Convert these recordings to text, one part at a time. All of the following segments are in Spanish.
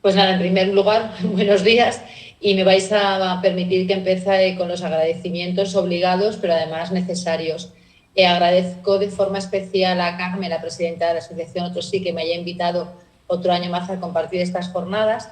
Pues nada, en primer lugar, buenos días, y me vais a permitir que empiece con los agradecimientos obligados, pero además necesarios. Agradezco de forma especial a Carmen, la presidenta de la Asociación Otros Sí, que me haya invitado otro año más a compartir estas jornadas.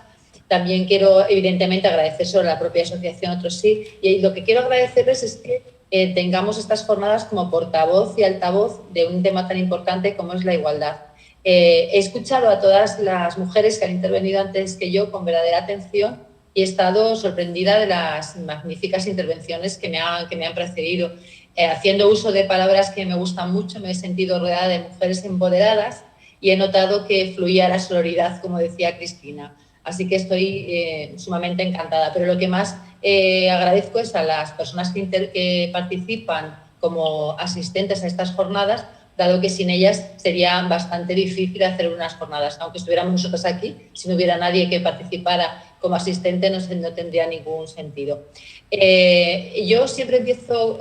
También quiero, evidentemente, agradecer sobre la propia Asociación Otros Sí, y lo que quiero agradecerles es que tengamos estas jornadas como portavoz y altavoz de un tema tan importante como es la igualdad. He escuchado a todas las mujeres que han intervenido antes que yo con verdadera atención y he estado sorprendida de las magníficas intervenciones que me han precedido. Haciendo uso de palabras que me gustan mucho, me he sentido rodeada de mujeres empoderadas y he notado que fluía la sororidad, como decía Cristina. Así que estoy sumamente encantada. Pero lo que más agradezco es a las personas que participan como asistentes a estas jornadas, dado que sin ellas sería bastante difícil hacer unas jornadas. Aunque estuviéramos nosotros aquí, si no hubiera nadie que participara como asistente, no tendría ningún sentido. Yo siempre empiezo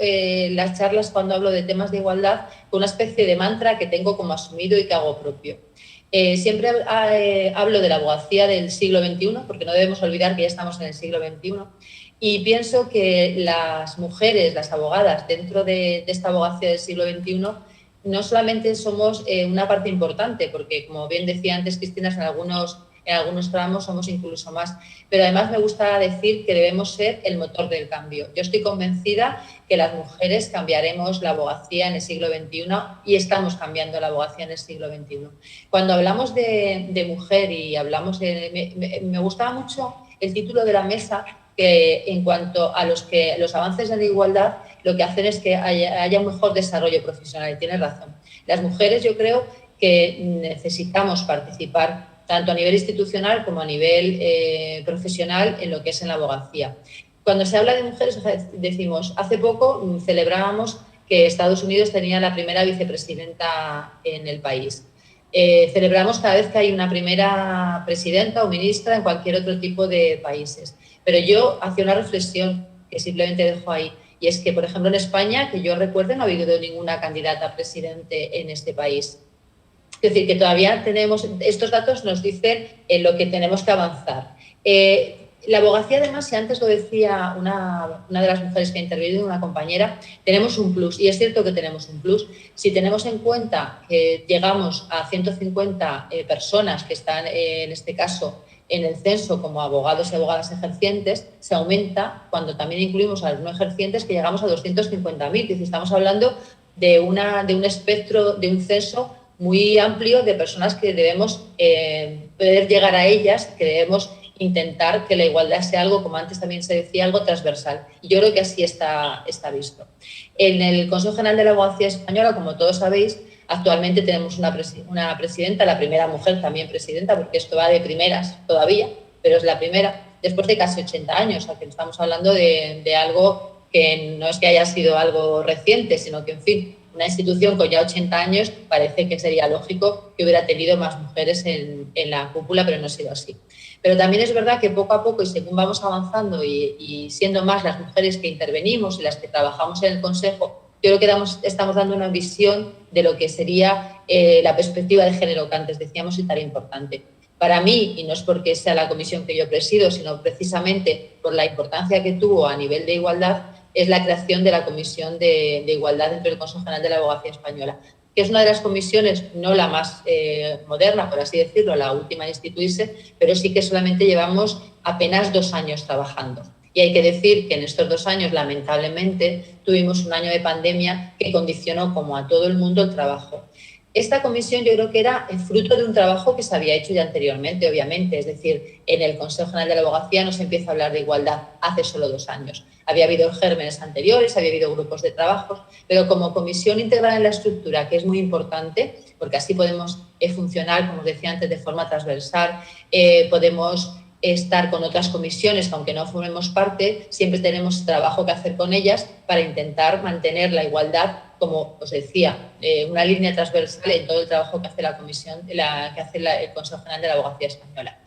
las charlas cuando hablo de temas de igualdad con una especie de mantra que tengo como asumido y que hago propio. Siempre hablo de la abogacía del siglo XXI, porque no debemos olvidar que ya estamos en el siglo XXI, y pienso que las mujeres, las abogadas, dentro de esta abogacía del siglo XXI, no solamente somos una parte importante, porque como bien decía antes Cristina, en algunos tramos somos incluso más, pero además me gusta decir que debemos ser el motor del cambio. Yo estoy convencida que las mujeres cambiaremos la abogacía en el siglo XXI y estamos cambiando la abogacía en el siglo XXI. Cuando hablamos de mujer y hablamos me gustaba mucho el título de la mesa, que en cuanto a los avances en la igualdad, lo que hacen es que haya un mejor desarrollo profesional. Y tienes razón. Las mujeres, yo creo que necesitamos participar tanto a nivel institucional como a nivel profesional en lo que es en la abogacía. Cuando se habla de mujeres, decimos, hace poco celebrábamos que Estados Unidos tenía la primera vicepresidenta en el país. Celebramos cada vez que hay una primera presidenta o ministra en cualquier otro tipo de países. Pero yo hacía una reflexión que simplemente dejo ahí, y es que, por ejemplo, en España, que yo recuerde, no ha habido ninguna candidata a presidente en este país. Es decir, que todavía tenemos, estos datos nos dicen en lo que tenemos que avanzar. La abogacía, además, si antes lo decía una de las mujeres que ha intervenido, una compañera, tenemos un plus, y es cierto que tenemos un plus. Si tenemos en cuenta que llegamos a 150 personas que están, en este caso, en el censo como abogados y abogadas ejercientes, se aumenta cuando también incluimos a los no ejercientes, que llegamos a 250.000. Es decir, estamos hablando de un espectro, de un censo muy amplio de personas que debemos poder llegar a ellas, que debemos intentar que la igualdad sea algo, como antes también se decía, algo transversal. Y yo creo que así está visto. En el Consejo General de la Abogacía Española, como todos sabéis, actualmente tenemos una presidenta, la primera mujer también presidenta, porque esto va de primeras todavía, pero es la primera, después de casi 80 años, o sea que estamos hablando de algo que no es que haya sido algo reciente, sino que, en fin, una institución con ya 80 años parece que sería lógico que hubiera tenido más mujeres en la cúpula, pero no ha sido así. Pero también es verdad que poco a poco, y según vamos avanzando y siendo más las mujeres que intervenimos y las que trabajamos en el Consejo, yo creo que estamos dando una visión de lo que sería la perspectiva de género que antes decíamos y tan importante. Para mí, y no es porque sea la comisión que yo presido, sino precisamente por la importancia que tuvo a nivel de igualdad, es la creación de la Comisión de Igualdad dentro del Consejo General de la Abogacía Española, que es una de las comisiones, no la más moderna, por así decirlo, la última en instituirse, pero sí que solamente llevamos apenas 2 años trabajando. Y hay que decir que en estos 2 años, lamentablemente, tuvimos un año de pandemia que condicionó, como a todo el mundo, el trabajo. Esta comisión yo creo que era el fruto de un trabajo que se había hecho ya anteriormente, obviamente. Es decir, en el Consejo General de la Abogacía no se empieza a hablar de igualdad hace solo 2 años. Había habido gérmenes anteriores, había habido grupos de trabajo, pero como comisión integrada en la estructura, que es muy importante, porque así podemos funcionar, como os decía antes, de forma transversal, podemos estar con otras comisiones, que aunque no formemos parte, siempre tenemos trabajo que hacer con ellas para intentar mantener la igualdad, como os decía, una línea transversal en todo el trabajo que hace la comisión, que hace el Consejo General de la Abogacía Española.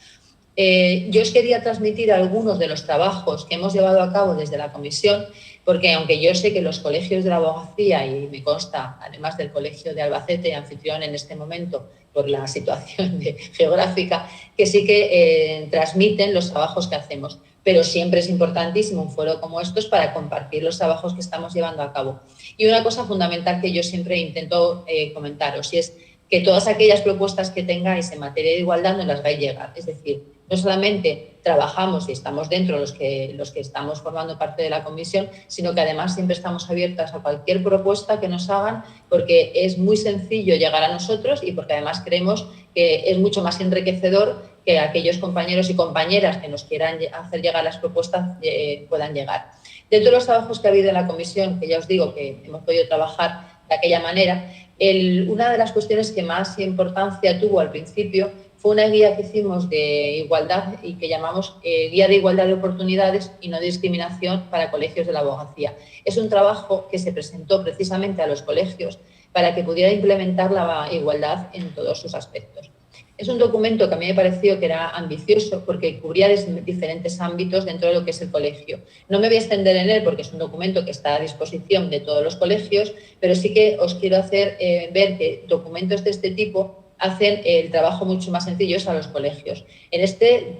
Yo os quería transmitir algunos de los trabajos que hemos llevado a cabo desde la comisión, porque aunque yo sé que los colegios de la abogacía, y me consta, además del Colegio de Albacete, anfitrión en este momento, por la situación geográfica, que sí que transmiten los trabajos que hacemos. Pero siempre es importantísimo un foro como estos para compartir los trabajos que estamos llevando a cabo. Y una cosa fundamental que yo siempre intento comentaros, y es que todas aquellas propuestas que tengáis en materia de igualdad nos las vais a llegar. Es decir, no solamente trabajamos y estamos dentro los que estamos formando parte de la comisión, sino que además siempre estamos abiertas a cualquier propuesta que nos hagan, porque es muy sencillo llegar a nosotros y porque además creemos que es mucho más enriquecedor que aquellos compañeros y compañeras que nos quieran hacer llegar las propuestas puedan llegar. Dentro de los trabajos que ha habido en la comisión, que ya os digo que hemos podido trabajar de aquella manera, una de las cuestiones que más importancia tuvo al principio fue una guía que hicimos de igualdad y que llamamos Guía de Igualdad de Oportunidades y No Discriminación para Colegios de la Abogacía. Es un trabajo que se presentó precisamente a los colegios para que pudiera implementar la igualdad en todos sus aspectos. Es un documento que a mí me pareció que era ambicioso porque cubría diferentes ámbitos dentro de lo que es el colegio. No me voy a extender en él porque es un documento que está a disposición de todos los colegios, pero sí que os quiero hacer ver que documentos de este tipo hacen el trabajo mucho más sencillo a los colegios. En este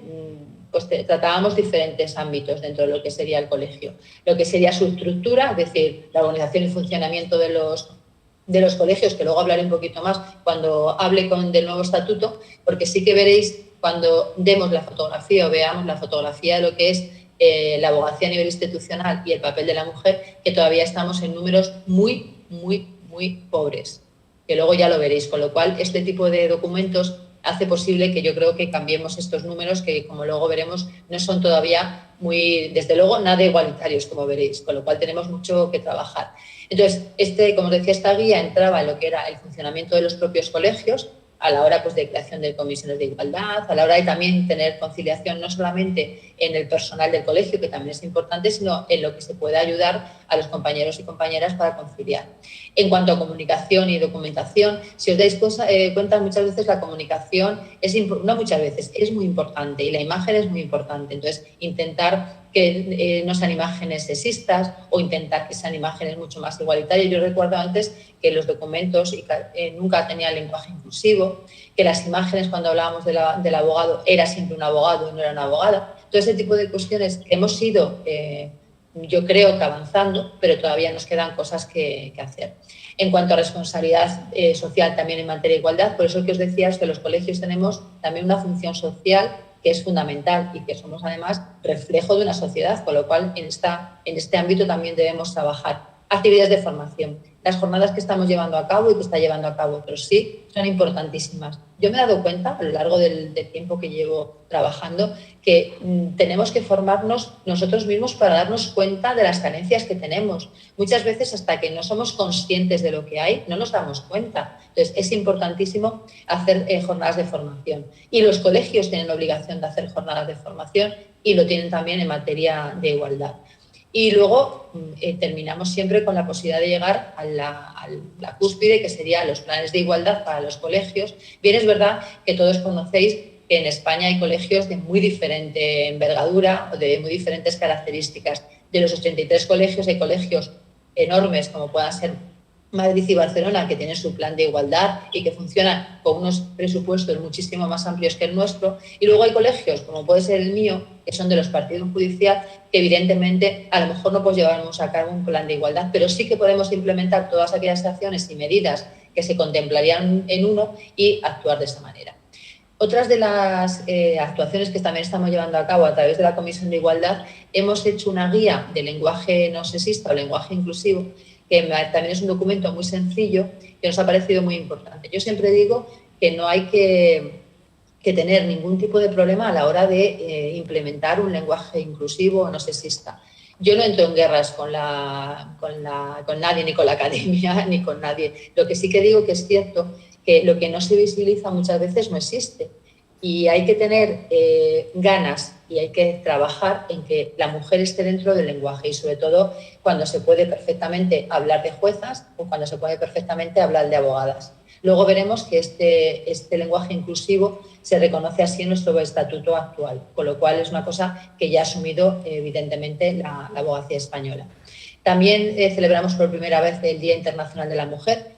pues tratábamos diferentes ámbitos dentro de lo que sería el colegio. Lo que sería su estructura, es decir, la organización y funcionamiento de los colegios, que luego hablaré un poquito más cuando hable del nuevo estatuto, porque sí que veréis cuando demos la fotografía o veamos la fotografía de lo que es la abogacía a nivel institucional y el papel de la mujer, que todavía estamos en números muy, muy, muy pobres, que luego ya lo veréis, con lo cual este tipo de documentos hace posible que yo creo que cambiemos estos números que, como luego veremos, no son todavía muy, desde luego, nada igualitarios, como veréis, con lo cual tenemos mucho que trabajar. Entonces, como os decía, esta guía entraba en lo que era el funcionamiento de los propios colegios, a la hora pues, de creación de comisiones de igualdad, a la hora de también tener conciliación no solamente en el personal del colegio, que también es importante, sino en lo que se puede ayudar a los compañeros y compañeras para conciliar. En cuanto a comunicación y documentación, si os dais cuenta, muchas veces la comunicación no muchas veces, es muy importante y la imagen es muy importante. Entonces, intentar que no sean imágenes sexistas o intentar que sean imágenes mucho más igualitarias. Yo recuerdo antes que los documentos nunca tenían lenguaje inclusivo, que las imágenes cuando hablábamos del abogado era siempre un abogado y no era una abogada. Todo ese tipo de cuestiones hemos ido, yo creo que avanzando, pero todavía nos quedan cosas que hacer. En cuanto a responsabilidad social también en materia de igualdad, por eso que os decía es que los colegios tenemos también una función social que es fundamental y que somos además reflejo de una sociedad, con lo cual en este ámbito también debemos trabajar. Actividades de formación. Las jornadas que estamos llevando a cabo y que está llevando a cabo, pero sí, son importantísimas. Yo me he dado cuenta a lo largo del tiempo que llevo trabajando que tenemos que formarnos nosotros mismos para darnos cuenta de las carencias que tenemos. Muchas veces hasta que no somos conscientes de lo que hay, no nos damos cuenta. Entonces, es importantísimo hacer jornadas de formación. Y los colegios tienen obligación de hacer jornadas de formación y lo tienen también en materia de igualdad. Y luego terminamos siempre con la posibilidad de llegar a la cúspide, que serían los planes de igualdad para los colegios. Bien, es verdad que todos conocéis que en España hay colegios de muy diferente envergadura o de muy diferentes características. De los 83 colegios hay colegios enormes, como puedan ser Madrid y Barcelona, que tienen su plan de igualdad y que funcionan con unos presupuestos muchísimo más amplios que el nuestro. Y luego hay colegios, como puede ser el mío, que son de los partidos judiciales, que evidentemente a lo mejor no pues llevamos a cabo un plan de igualdad, pero sí que podemos implementar todas aquellas acciones y medidas que se contemplarían en uno y actuar de esa manera. Otras de las actuaciones que también estamos llevando a cabo a través de la Comisión de Igualdad, hemos hecho una guía de lenguaje no sexista o lenguaje inclusivo, que también es un documento muy sencillo que nos ha parecido muy importante. Yo siempre digo que no hay que tener ningún tipo de problema a la hora de implementar un lenguaje inclusivo o no sexista. Yo no entro en guerras con nadie, ni con la academia, ni con nadie. Lo que sí que digo que es cierto que lo que no se visibiliza muchas veces no existe. Y hay que tener ganas y hay que trabajar en que la mujer esté dentro del lenguaje y sobre todo cuando se puede perfectamente hablar de juezas o cuando se puede perfectamente hablar de abogadas. Luego veremos que este lenguaje inclusivo se reconoce así en nuestro estatuto actual, con lo cual es una cosa que ya ha asumido evidentemente la abogacía española. También celebramos por primera vez el Día Internacional de la Mujer.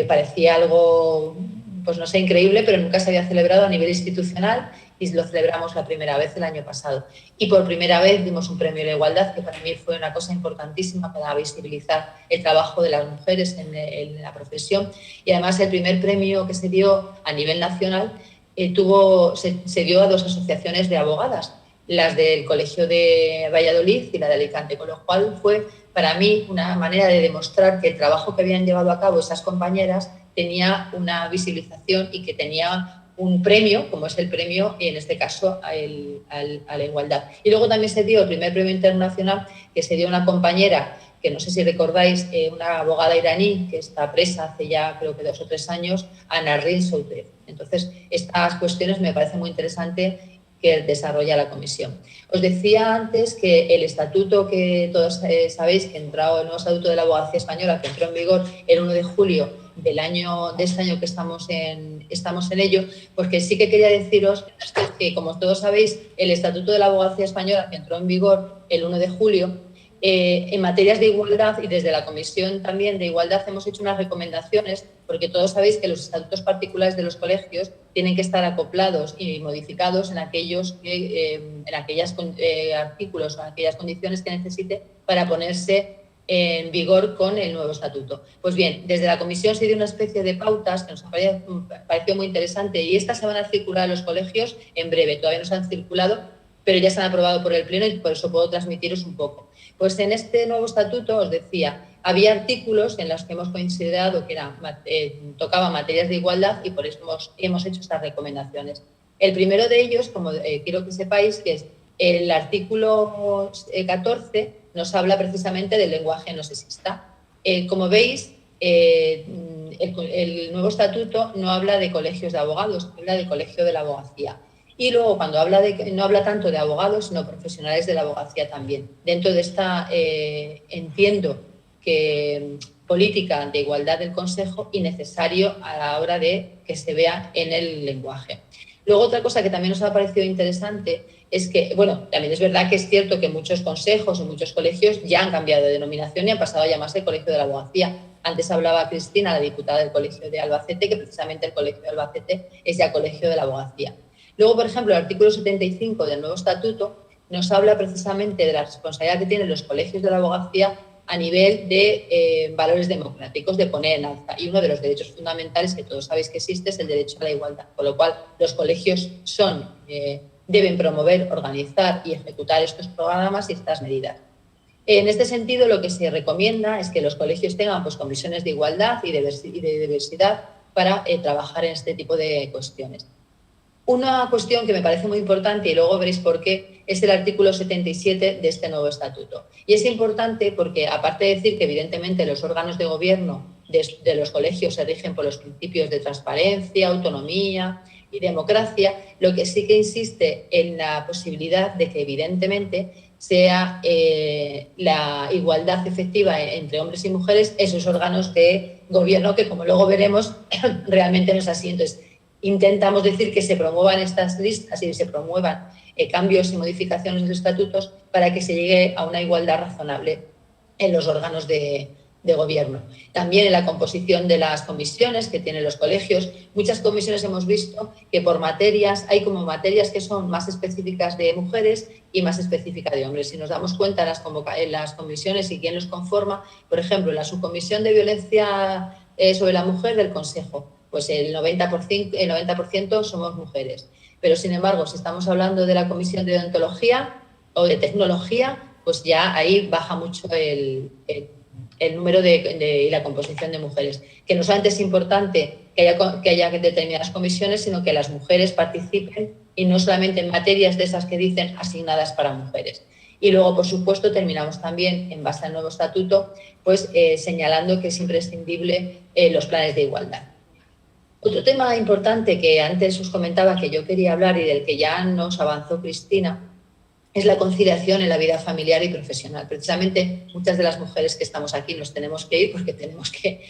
Parecía algo pues no sé, increíble, pero nunca se había celebrado a nivel institucional y lo celebramos la primera vez el año pasado. Y por primera vez dimos un premio a la igualdad, que para mí fue una cosa importantísima para visibilizar el trabajo de las mujeres en la profesión. Y además el primer premio que se dio a nivel nacional se dio a 2 asociaciones de abogadas, las del Colegio de Valladolid y la de Alicante, con lo cual fue para mí una manera de demostrar que el trabajo que habían llevado a cabo esas compañeras tenía una visibilización y que tenía un premio, como es el premio, en este caso, a la igualdad. Y luego también se dio el primer premio internacional, que se dio a una compañera, que no sé si recordáis, una abogada iraní que está presa hace ya creo que 2 o 3 años, Nasrin Sotoudeh. Entonces, estas cuestiones me parecen muy interesantes que desarrolla la comisión. Os decía antes que el estatuto que todos sabéis, que entró el nuevo estatuto de la abogacía española, que entró en vigor el 1 de julio de este año que estamos en ello, pues que sí que quería deciros que, como todos sabéis, el estatuto de la abogacía española, que entró en vigor el 1 de julio, en materias de igualdad, y desde la Comisión también de Igualdad hemos hecho unas recomendaciones, porque todos sabéis que los estatutos particulares de los colegios tienen que estar acoplados y modificados en aquellos artículos o en aquellas condiciones que necesite para ponerse en vigor con el nuevo estatuto. Pues bien, desde la Comisión se dio una especie de pautas que nos pareció muy interesante, y estas se van a circular a los colegios en breve. Todavía no se han circulado, pero ya se han aprobado por el Pleno y por eso puedo transmitiros un poco. Pues en este nuevo estatuto, os decía, había artículos en los que hemos considerado que tocaban materias de igualdad, y por eso hemos hecho estas recomendaciones. El primero de ellos, como quiero que sepáis, que es el artículo 14, nos habla precisamente del lenguaje no sexista. Como veis, el nuevo estatuto no habla de colegios de abogados, habla del colegio de la abogacía. Y luego, cuando no habla tanto de abogados, sino profesionales de la abogacía también. Dentro de esta, entiendo que política de igualdad del Consejo, y necesario a la hora de que se vea en el lenguaje. Luego, otra cosa que también nos ha parecido interesante es que, bueno, también es verdad que es cierto que muchos consejos o muchos colegios ya han cambiado de denominación y han pasado a llamarse Colegio de la Abogacía. Antes hablaba Cristina, la diputada del Colegio de Albacete, que precisamente el Colegio de Albacete es ya Colegio de la Abogacía. Luego, por ejemplo, el artículo 75 del nuevo estatuto nos habla precisamente de la responsabilidad que tienen los colegios de la abogacía a nivel de valores democráticos, de poner en alza. Y uno de los derechos fundamentales que todos sabéis que existe es el derecho a la igualdad, con lo cual los colegios deben promover, organizar y ejecutar estos programas y estas medidas. En este sentido, lo que se recomienda es que los colegios tengan pues, comisiones de igualdad y de diversidad para trabajar en este tipo de cuestiones. Una cuestión que me parece muy importante, y luego veréis por qué, es el artículo 77 de este nuevo estatuto. Y es importante porque, aparte de decir que evidentemente los órganos de gobierno de los colegios se rigen por los principios de transparencia, autonomía y democracia, lo que sí que insiste en la posibilidad de que evidentemente sea la igualdad efectiva entre hombres y mujeres esos órganos de gobierno, que como luego veremos realmente no es así. Entonces, intentamos decir que se promuevan estas listas y se promuevan cambios y modificaciones de los estatutos para que se llegue a una igualdad razonable en los órganos de gobierno. También en la composición de las comisiones que tienen los colegios. Muchas comisiones hemos visto que por materias, hay como materias que son más específicas de mujeres y más específicas de hombres. Si nos damos cuenta en las comisiones y quién los conforma, por ejemplo, en la subcomisión de violencia sobre la mujer del Consejo, pues el 90% somos mujeres. Pero, sin embargo, si estamos hablando de la comisión de odontología o de tecnología, pues ya ahí baja mucho el número y la composición de mujeres. Que no solamente es importante que haya determinadas comisiones, sino que las mujeres participen, y no solamente en materias de esas que dicen asignadas para mujeres. Y luego, por supuesto, terminamos también, en base al nuevo estatuto, pues señalando que es imprescindible los planes de igualdad. Otro tema importante que antes os comentaba que yo quería hablar y del que ya nos avanzó Cristina es la conciliación en la vida familiar y profesional. Precisamente muchas de las mujeres que estamos aquí nos tenemos que ir porque tenemos que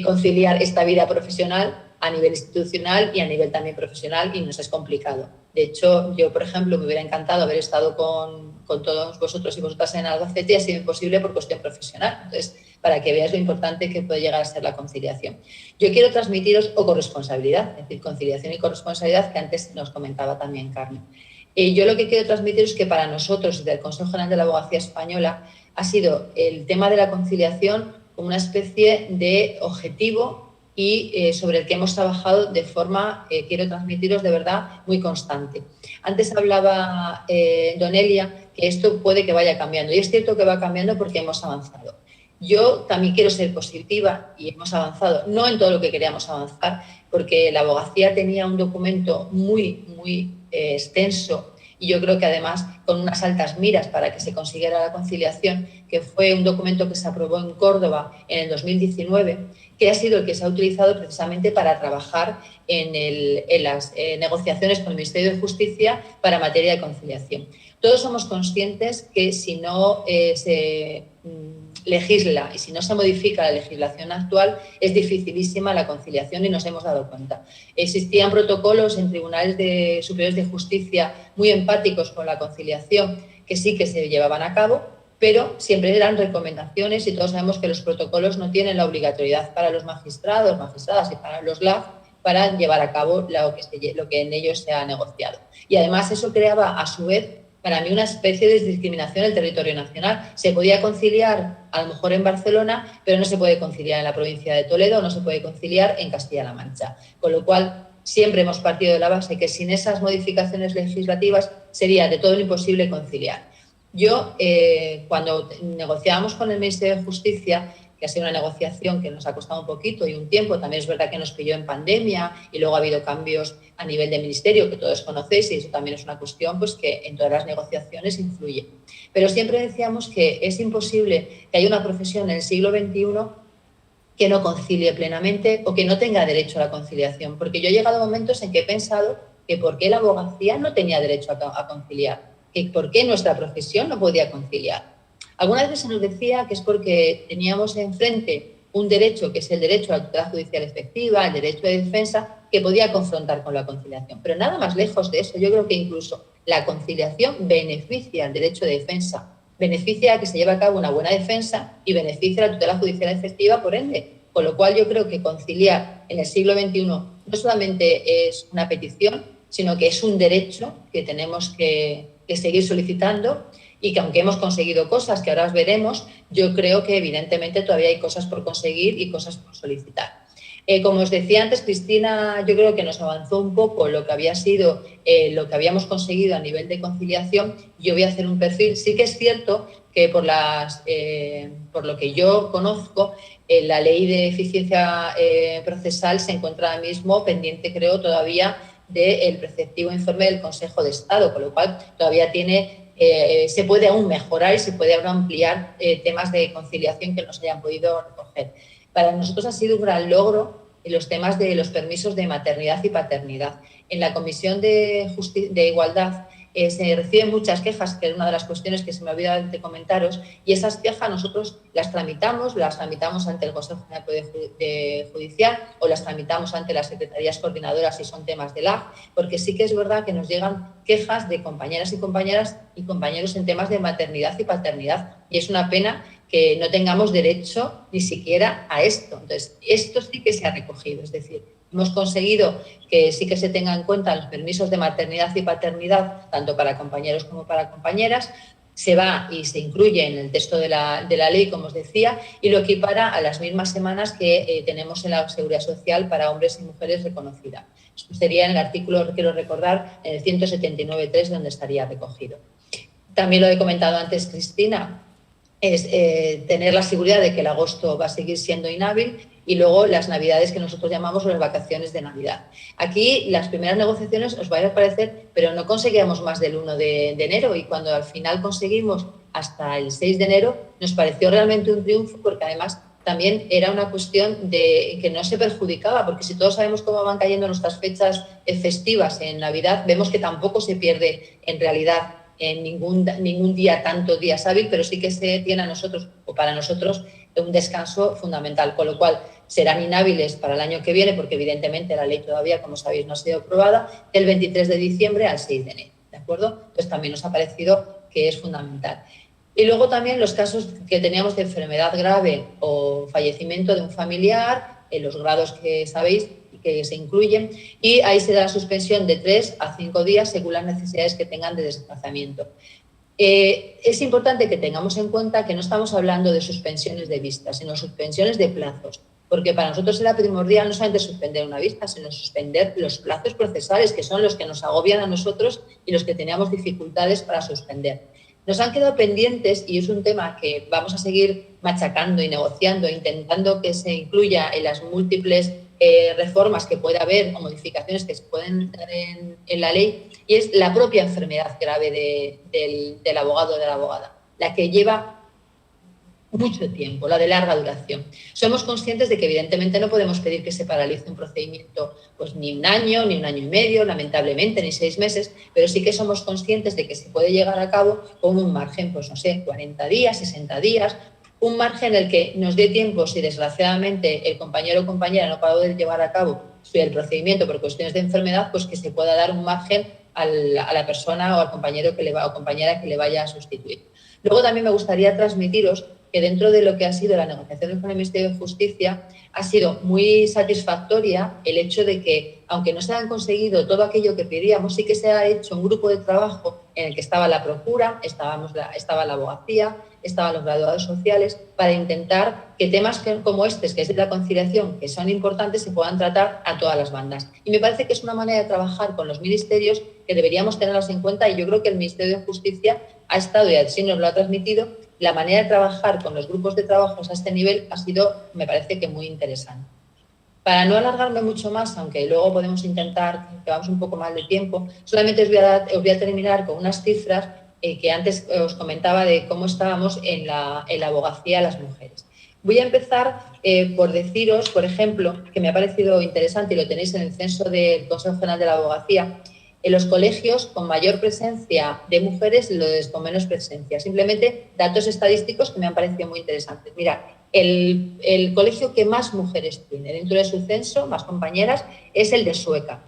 conciliar esta vida profesional a nivel institucional y a nivel también profesional, y nos es complicado. De hecho, yo, por ejemplo, me hubiera encantado haber estado con todos vosotros y vosotras en Albacete, y ha sido imposible por cuestión profesional. Entonces, para que veáis lo importante que puede llegar a ser la conciliación. Yo quiero transmitiros, o corresponsabilidad, es decir, conciliación y corresponsabilidad, que antes nos comentaba también Carmen. Yo lo que quiero transmitir es que para nosotros, desde el Consejo General de la Abogacía Española, ha sido el tema de la conciliación como una especie de objetivo y sobre el que hemos trabajado de forma, quiero transmitiros de verdad, muy constante. Antes hablaba Donelia que esto puede que vaya cambiando, y es cierto que va cambiando porque hemos avanzado. Yo también quiero ser positiva y hemos avanzado, no en todo lo que queríamos avanzar, porque la abogacía tenía un documento muy extenso y yo creo que además con unas altas miras para que se consiguiera la conciliación, que fue un documento que se aprobó en Córdoba en el 2019, que ha sido el que se ha utilizado precisamente para trabajar en las negociaciones con el Ministerio de Justicia para materia de conciliación. Todos somos conscientes que si no se legisla y si no se modifica la legislación actual, es dificilísima la conciliación y nos hemos dado cuenta. Existían protocolos en tribunales superiores de justicia muy empáticos con la conciliación, que sí que se llevaban a cabo, pero siempre eran recomendaciones y todos sabemos que los protocolos no tienen la obligatoriedad para los magistrados, magistradas y para los LAF para llevar a cabo lo que en ellos se ha negociado. Y además eso creaba, a su vez, para mí una especie de discriminación en el territorio nacional. Se podía conciliar a lo mejor en Barcelona, pero no se puede conciliar en la provincia de Toledo, no se puede conciliar en Castilla-La Mancha. Con lo cual, siempre hemos partido de la base que sin esas modificaciones legislativas sería de todo lo imposible conciliar. Yo, cuando negociábamos con el Ministerio de Justicia, que ha sido una negociación que nos ha costado un poquito y un tiempo, también es verdad que nos pilló en pandemia y luego ha habido cambios a nivel de ministerio que todos conocéis y eso también es una cuestión pues, que en todas las negociaciones influye. Pero siempre decíamos que es imposible que haya una profesión en el siglo XXI que no concilie plenamente o que no tenga derecho a la conciliación, porque yo he llegado a momentos en que he pensado que por qué la abogacía no tenía derecho a conciliar, que por qué nuestra profesión no podía conciliar. Algunas veces se nos decía que es porque teníamos enfrente un derecho, que es el derecho a la tutela judicial efectiva, el derecho de defensa, que podía confrontar con la conciliación. Pero nada más lejos de eso, yo creo que incluso la conciliación beneficia al derecho de defensa, beneficia a que se lleve a cabo una buena defensa y beneficia a la tutela judicial efectiva, por ende. Con lo cual yo creo que conciliar en el siglo XXI no solamente es una petición, sino que es un derecho que tenemos que seguir solicitando y que aunque hemos conseguido cosas que ahora os veremos, yo creo que evidentemente todavía hay cosas por conseguir y cosas por solicitar. Como os decía antes, Cristina, yo creo que nos avanzó un poco lo que había sido, lo que habíamos conseguido a nivel de conciliación. Yo voy a hacer un perfil. Sí que es cierto que por lo que yo conozco, la ley de eficiencia procesal se encuentra ahora mismo pendiente, creo, todavía del preceptivo informe del Consejo de Estado, con lo cual todavía se puede aún mejorar y se puede aún ampliar temas de conciliación que no se hayan podido recoger. Para nosotros ha sido un gran logro en los temas de los permisos de maternidad y paternidad. En la Comisión de Igualdad se reciben muchas quejas, que es una de las cuestiones que se me ha olvidado de comentaros, y esas quejas nosotros las tramitamos ante el Consejo General Judicial o las tramitamos ante las secretarías coordinadoras si son temas de LAG, porque sí que es verdad que nos llegan quejas de compañeras y compañeros en temas de maternidad y paternidad, y es una pena que no tengamos derecho ni siquiera a esto. Entonces, esto sí que se ha recogido, es decir, hemos conseguido que sí que se tengan en cuenta los permisos de maternidad y paternidad, tanto para compañeros como para compañeras. Se va y se incluye en el texto de la ley, como os decía, y lo equipara a las mismas semanas que tenemos en la Seguridad Social para hombres y mujeres reconocida. Esto sería en el artículo, quiero recordar, en el 179.3, donde estaría recogido. También lo he comentado antes, Cristina, es tener la seguridad de que el agosto va a seguir siendo inhábil y luego las navidades que nosotros llamamos las vacaciones de Navidad. Aquí las primeras negociaciones os va a parecer, pero no conseguíamos más del 1 de enero y cuando al final conseguimos hasta el 6 de enero nos pareció realmente un triunfo porque además también era una cuestión de que no se perjudicaba, porque si todos sabemos cómo van cayendo nuestras fechas festivas en Navidad, vemos que tampoco se pierde en realidad en ningún día, tanto días hábil, pero sí que se tiene a nosotros o para nosotros un descanso fundamental, con lo cual serán inhábiles para el año que viene, porque evidentemente la ley todavía, como sabéis, no ha sido aprobada, del 23 de diciembre al 6 de enero, ¿de acuerdo? Entonces también nos ha parecido que es fundamental. Y luego también los casos que teníamos de enfermedad grave o fallecimiento de un familiar, en los grados que sabéis que se incluyen, y ahí se da la suspensión de 3 a 5 días según las necesidades que tengan de desplazamiento. Es importante que tengamos en cuenta que no estamos hablando de suspensiones de vista, sino suspensiones de plazos, porque para nosotros era primordial no solamente suspender una vista, sino suspender los plazos procesales, que son los que nos agobian a nosotros y los que teníamos dificultades para suspender. Nos han quedado pendientes, y es un tema que vamos a seguir machacando y negociando, intentando que se incluya en las múltiples reformas que pueda haber o modificaciones que se pueden dar en la ley, y es la propia enfermedad grave del abogado o de la abogada, la que lleva mucho tiempo, la de larga duración. Somos conscientes de que evidentemente no podemos pedir que se paralice un procedimiento pues ni un año, ni un año y medio, lamentablemente, ni 6 meses, pero sí que somos conscientes de que se puede llegar a cabo con un margen, pues no sé, 40 días, 60 días, un margen en el que nos dé tiempo, si desgraciadamente el compañero o compañera no puede llevar a cabo el procedimiento por cuestiones de enfermedad, pues que se pueda dar un margen a la persona o al compañero o compañera que le vaya a sustituir. Luego también me gustaría transmitiros que dentro de lo que ha sido la negociación con el Ministerio de Justicia ha sido muy satisfactoria el hecho de que, aunque no se han conseguido todo aquello que pedíamos, sí que se ha hecho un grupo de trabajo en el que estaba la Procura, estaba la abogacía, estaban los graduados sociales, para intentar que temas como este, que es de la conciliación, que son importantes, se puedan tratar a todas las bandas. Y me parece que es una manera de trabajar con los ministerios que deberíamos tenerlos en cuenta, y yo creo que el Ministerio de Justicia ha estado, y así nos lo ha transmitido, la manera de trabajar con los grupos de trabajos a este nivel ha sido, me parece que muy interesante. Para no alargarme mucho más, aunque luego podemos intentar que vamos un poco más de tiempo, solamente os voy a terminar con unas cifras que antes os comentaba de cómo estábamos en la abogacía a las mujeres. Voy a empezar por deciros, por ejemplo, que me ha parecido interesante y lo tenéis en el censo del Consejo General de la Abogacía, en los colegios con mayor presencia de mujeres y los con menos presencia. Simplemente datos estadísticos que me han parecido muy interesantes. Mira, el colegio que más mujeres tiene dentro de su censo, más compañeras, es el de Sueca,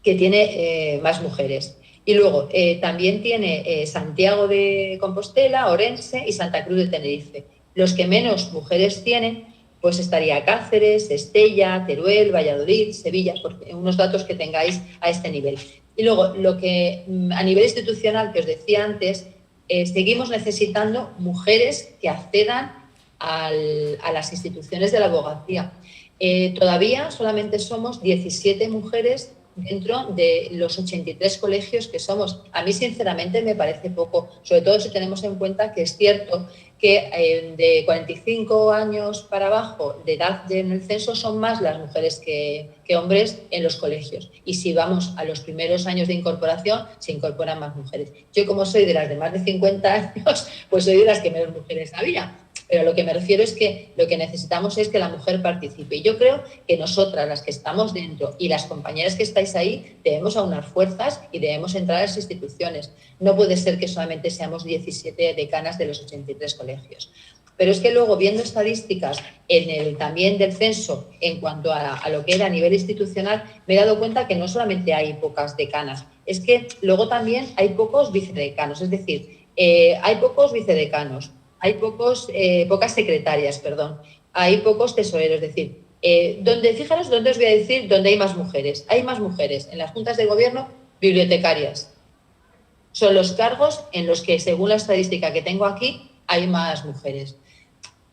que tiene más mujeres. Y luego también tiene Santiago de Compostela, Orense y Santa Cruz de Tenerife. Los que menos mujeres tienen, pues estaría Cáceres, Estella, Teruel, Valladolid, Sevilla, porque unos datos que tengáis a este nivel. Y luego, lo que a nivel institucional que os decía antes, seguimos necesitando mujeres que accedan a las instituciones de la abogacía. Todavía solamente somos 17 mujeres dentro de los 83 colegios que somos. A mí, sinceramente, me parece poco, sobre todo si tenemos en cuenta que es cierto que de 45 años para abajo de edad en el censo son más las mujeres que hombres en los colegios. Y si vamos a los primeros años de incorporación, se incorporan más mujeres. Yo, como soy de las de más de 50 años, pues soy de las que menos mujeres había. Pero lo que me refiero es que lo que necesitamos es que la mujer participe. Y yo creo que nosotras, las que estamos dentro, y las compañeras que estáis ahí, debemos aunar fuerzas y debemos entrar a las instituciones. No puede ser que solamente seamos 17 decanas de los 83 colegios. Pero es que luego, viendo estadísticas también del censo en cuanto a lo que era a nivel institucional, me he dado cuenta que no solamente hay pocas decanas, es que luego también hay pocos vicedecanos. Es decir, hay pocos vicedecanos, hay pocas secretarias, hay pocos tesoreros, es decir, fijaros dónde os voy a decir dónde hay más mujeres. Hay más mujeres en las juntas de gobierno, bibliotecarias. Son los cargos en los que, según la estadística que tengo aquí, hay más mujeres.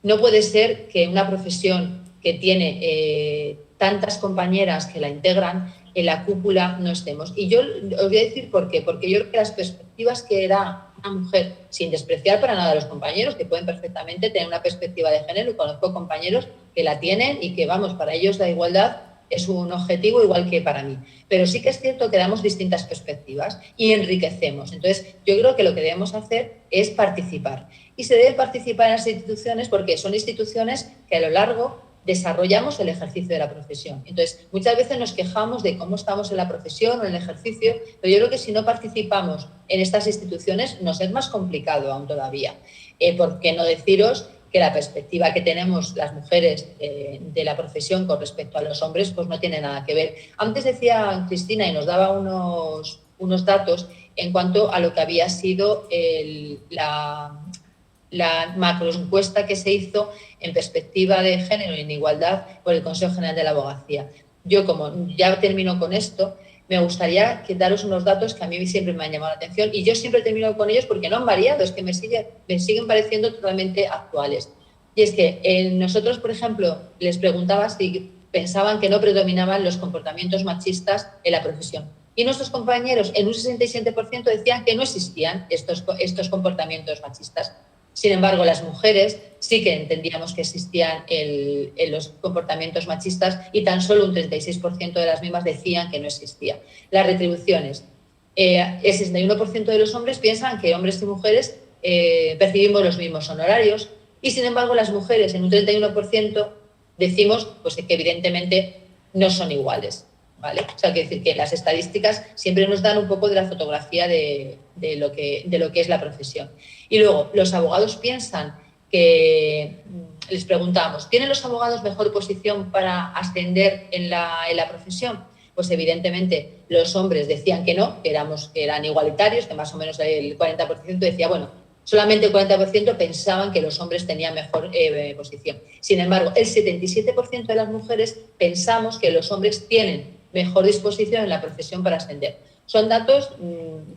No puede ser que una profesión que tiene tantas compañeras que la integran, en la cúpula no estemos. Y yo os voy a decir por qué. Porque yo creo que las perspectivas que da una mujer, sin despreciar para nada a los compañeros, que pueden perfectamente tener una perspectiva de género, y conozco compañeros que la tienen y que, vamos, para ellos la igualdad es un objetivo igual que para mí. Pero sí que es cierto que damos distintas perspectivas y enriquecemos. Entonces, yo creo que lo que debemos hacer es participar. Y se debe participar en las instituciones porque son instituciones que a lo largo desarrollamos el ejercicio de la profesión. Entonces, muchas veces nos quejamos de cómo estamos en la profesión o en el ejercicio, pero yo creo que si no participamos en estas instituciones nos es más complicado aún todavía. ¿Por qué no deciros que la perspectiva que tenemos las mujeres de la profesión con respecto a los hombres pues no tiene nada que ver? Antes decía Cristina y nos daba unos datos, en cuanto a lo que había sido la macroencuesta que se hizo en perspectiva de género y en igualdad por el Consejo General de la Abogacía. Yo, como ya termino con esto, me gustaría daros unos datos que a mí siempre me han llamado la atención y yo siempre termino con ellos porque no han variado, es que me siguen pareciendo totalmente actuales. Y es que nosotros, por ejemplo, les preguntaba si pensaban que no predominaban los comportamientos machistas en la profesión. Y nuestros compañeros, en un 67%, decían que no existían estos comportamientos machistas. Sin embargo, las mujeres sí que entendíamos que existían los comportamientos machistas y tan solo un 36% de las mismas decían que no existía. Las retribuciones. El 61% de los hombres piensan que hombres y mujeres percibimos los mismos honorarios y, sin embargo, las mujeres en un 31% decimos pues, que evidentemente no son iguales. ¿Vale? O sea, quiero decir que las estadísticas siempre nos dan un poco de la fotografía de lo que es la profesión. Y luego, los abogados piensan que, les preguntamos, ¿tienen los abogados mejor posición para ascender en la profesión? Pues evidentemente los hombres decían que no, que eran igualitarios, que más o menos el 40% decía, bueno, solamente el 40% pensaban que los hombres tenían mejor posición. Sin embargo, el 77% de las mujeres pensamos que los hombres tienen mejor disposición en la profesión para ascender. Son datos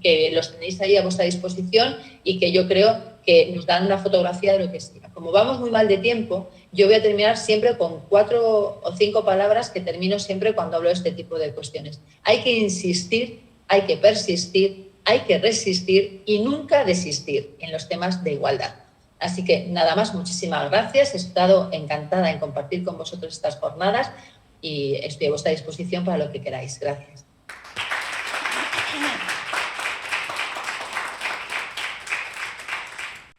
que los tenéis ahí a vuestra disposición y que yo creo que nos dan una fotografía de lo que es. Como vamos muy mal de tiempo, yo voy a terminar siempre con 4 o 5 palabras que termino siempre cuando hablo de este tipo de cuestiones. Hay que insistir, hay que persistir, hay que resistir y nunca desistir en los temas de igualdad. Así que nada más, muchísimas gracias. He estado encantada en compartir con vosotros estas jornadas y estoy a vuestra disposición para lo que queráis. Gracias.